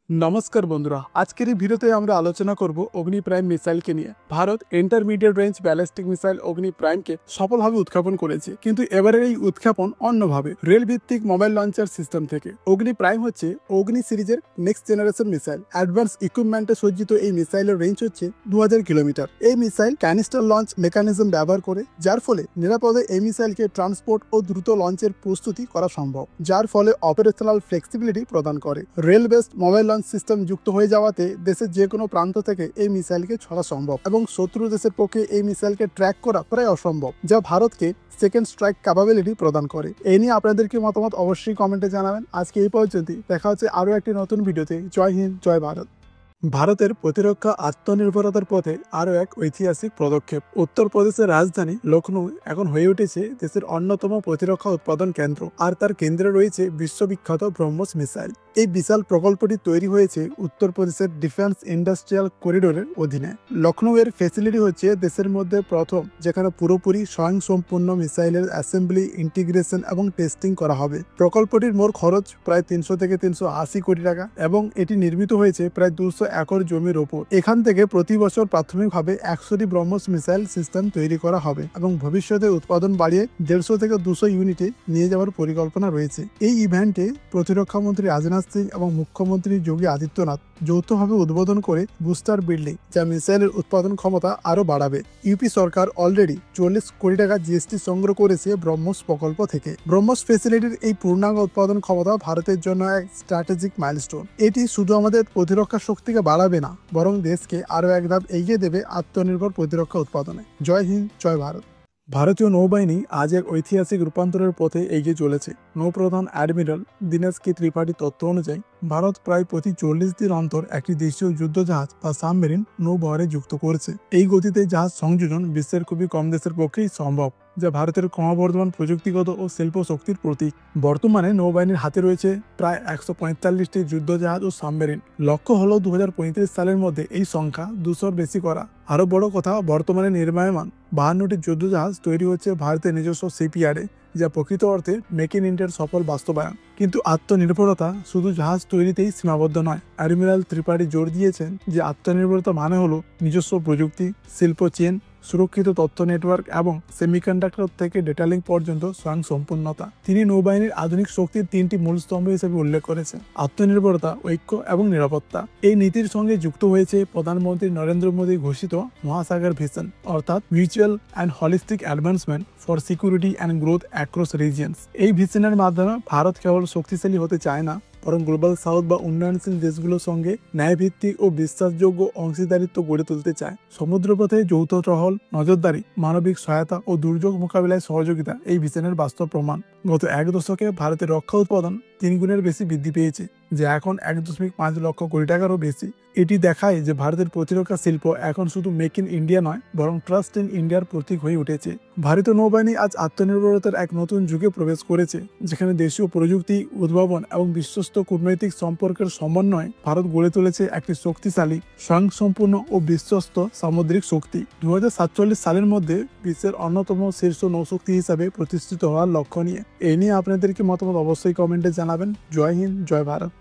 নমস্কার বন্ধুরা, আজকের এই ভিডিওতে আমরা আলোচনা করব অগ্নি প্রাইম মিসাইলকে নিয়ে। Bharat intermediate range ballistic missile অগ্নি প্রাইমকে সফলভাবে উৎক্ষেপণ করেছে, কিন্তু এবারের এই উৎক্ষেপণ অন্যভাবে, রেল ভিত্তিক মোবাইল লঞ্চার সিস্টেম থেকে। অগ্নি প্রাইম হচ্ছে অগ্নি সিরিজের নেক্সট জেনারেশন মিসাইল। অ্যাডভান্স ইকুইপমেন্টে সজ্জিত এই মিসাইলের রেঞ্জ হচ্ছে 2000 কিলোমিটার। এই মিসাইল ক্যানিস্টার লঞ্চ মেকানিজম ব্যবহার করে, যার ফলে নিরাপদে এই মিসাইলকে ট্রান্সপোর্ট ও দ্রুত লঞ্চের প্রস্তুতি করা সম্ভব, যার ফলে অপারেশনাল ফ্লেক্সিবিলিটি প্রদান করে। Rail based mobile launch system যুক্ত হয়ে যাওয়াতে দেশের যে কোনো প্রান্ত থেকে এই মিসাইলকে ছড়া সম্ভব এবং শত্রু দেশের পক্ষে এই মিসাইলকে ট্র্যাক করা প্রায় অসম্ভব, যা ভারতকে সেকেন্ড স্ট্রাইক ক্যাপাবিলিটি প্রদান করে। এই নিয়ে আপনাদেরকে মতামত অবশ্যই কমেন্টে জানাবেন। আজকে এই পর্যন্তই, দেখা হচ্ছে আরও একটি নতুন ভিডিওতে। জয় হিন্দ, জয় ভারত। ভারতের প্রতিরক্ষা আত্মনির্ভরতার পথে আরও এক ঐতিহাসিক পদক্ষেপ। উত্তরপ্রদেশের রাজধানী লখনৌ এখন হয়ে উঠেছে দেশের অন্যতম প্রতিরক্ষা উৎপাদন কেন্দ্র, আর তার কেন্দ্রে রয়েছে বিশ্ববিখ্যাত ব্রহ্মস মিসাইল। এই বিশাল প্রকল্পটি তৈরি হয়েছে উত্তরপ্রদেশের ডিফেন্স ইন্ডাস্ট্রিয়াল করিডোরের অধীনে। লখনৌ এর ফ্যাসিলিটি হচ্ছে দেশের মধ্যে প্রথম, যেখানে পুরোপুরি স্বয়ংসম্পূর্ণ মিসাইলের অ্যাসেম্বলি, ইন্টিগ্রেশন এবং টেস্টিং করা হবে। প্রকল্পটির মোট খরচ প্রায় 300 থেকে 380 কোটি টাকা এবং এটি নির্মিত হয়েছে প্রায় 200 একর জমির ওপর। এখান থেকে প্রতি বছর প্রাথমিকভাবে 100টি ব্রহ্মস মিসাইল সিস্টেম তৈরি করা হবে এবং ভবিষ্যতে উৎপাদন বাড়িয়ে 150 থেকে 200 ইউনিটে নিয়ে যাওয়ার পরিকল্পনা রয়েছে। এই ইভেন্টে প্রতিরক্ষা মন্ত্রী রাজনাথ সিং এবং মুখ্যমন্ত্রী যোগী আদিত্যনাথ যৌথভাবে উদ্বোধন করে বুস্টার বিল্ডিং, যা মিসাইলের উৎপাদন ক্ষমতা আরও বাড়াবে। ইউপি সরকার অলরেডি 40 কোটি টাকা জিএসটি সংগ্রহ করেছে ব্রহ্মস প্রকল্প থেকে। ব্রহ্মস ফ্যাসিলিটির এই পূর্ণাঙ্গ উৎপাদন ক্ষমতা ভারতের জন্য এক স্ট্র্যাটেজিক মাইলস্টোন। এটি শুধু আমাদের প্রতিরক্ষা শক্তিকে বাড়াবে না, বরং দেশকে আরও এক ধাপ এগিয়ে দেবে আত্মনির্ভর প্রতিরক্ষা উৎপাদনে। জয় হিন্দ, জয় ভারত। ভারতীয় নৌবাহিনী আজ এক ঐতিহাসিক রূপান্তরের পথে এগিয়ে চলেছে। নৌপ্রধান অ্যাডমিরাল দীনেশ কে ত্রিপাঠী তথ্য অনুযায়ী ভারত প্রায় প্রতি 40 দিন অন্তর একটি দেশীয় যুদ্ধজাহাজ বা সাবমেরিন নৌবহরে যুক্ত করেছে। এই গতিতে জাহাজ সংযোজন বিশ্বের খুবই কম দেশের পক্ষেই সম্ভব, যা ভারতের ক্রমবর্ধমান প্রযুক্তিগত ও শিল্প শক্তির প্রতীক। বর্তমানে নৌবাহিনীর হাতে রয়েছে প্রায় 145টি যুদ্ধজাহাজ ও সাবমেরিন। লক্ষ্য হলো 2035 সালের মধ্যে এই সংখ্যা 200-র বেশি করা। আরও বড় কথা, বর্তমানে নির্মায়মান 52টি যুদ্ধজাহাজ তৈরি হচ্ছে ভারতের নিজস্ব শিপইয়ার্ডে, যা প্রকৃত অর্থে মেক ইন ইন্ডিয়ার সফল বাস্তবায়ন। কিন্তু আত্মনির্ভরতা শুধু জাহাজ তৈরিতেই সীমাবদ্ধ নয়। অ্যাডমিরাল ত্রিপাঠী জোর দিয়েছেন যে আত্মনির্ভরতা মানে হলো নিজস্ব প্রযুক্তি, শিল্প চেন, সুরক্ষিত তথ্য নেটওয়ার্ক এবং সেমিকন্ডাক্টর থেকে ডেটা লিঙ্ক পর্যন্ত স্বয়ংসম্পূর্ণতা। তিনি নৌবাহিনীর আধুনিক শক্তির 3টি মূল স্তম্ভ হিসেবে উল্লেখ করেছেন: আত্মনির্ভরতা, ঐক্য এবং নিরাপত্তা। এই নীতির সঙ্গে যুক্ত হয়েছে প্রধানমন্ত্রী নরেন্দ্র মোদী ঘোষিত মহাসাগর ভিশন, অর্থাৎ mutual and holistic advancement for security and growth across regions. এই ভিশনের মাধ্যমে ভারত কেবল শক্তিশালী হতে চায় না, বরং গ্লোবাল সাউথ বা উন্নয়নশীল দেশগুলোর সঙ্গে ন্যায়ভিত্তিক ও বিশ্বাসযোগ্য অংশীদারিত্ব গড়ে তুলতে চায়। সমুদ্রপথে যৌথ টহল, নজরদারি, মানবিক সহায়তা ও দুর্যোগ মোকাবিলায় সহযোগিতা এই ভিশনের বাস্তব প্রমাণ। গত এক দশকে ভারতের রক্ষা উৎপাদন 3 গুণের বেশি বৃদ্ধি পেয়েছে, যা এখন 1.5 লক্ষ কোটি টাকারও বেশি। এটি দেখায় যে ভারতের প্রতিরক্ষা শিল্প এখন শুধু মেক ইন ইন্ডিয়া নয়, বরং ট্রাস্ট ইন ইন্ডিয়ার প্রতীক হয়ে উঠেছে। ভারতীয় নৌবাহিনী আজ আত্মনির্ভরতার এক নতুন যুগে প্রবেশ করেছে, যেখানে দেশীয় প্রযুক্তি, উদ্ভাবন এবং বিশ্বস্ত কূটনৈতিক সম্পর্কের সমন্বয়ে ভারত গড়ে তুলেছে একটি শক্তিশালী, স্বয়ংসম্পূর্ণ ও বিশ্বস্ত সামুদ্রিক শক্তি। 2047 সালের মধ্যে বিশ্বের অন্যতম শীর্ষ নৌশক্তি হিসাবে প্রতিষ্ঠিত হওয়ার লক্ষ্য নিয়ে। এই নিয়ে আপনাদেরকে মতামত অবশ্যই কমেন্টে জানাবেন। জয় হিন্দ, জয় ভারত।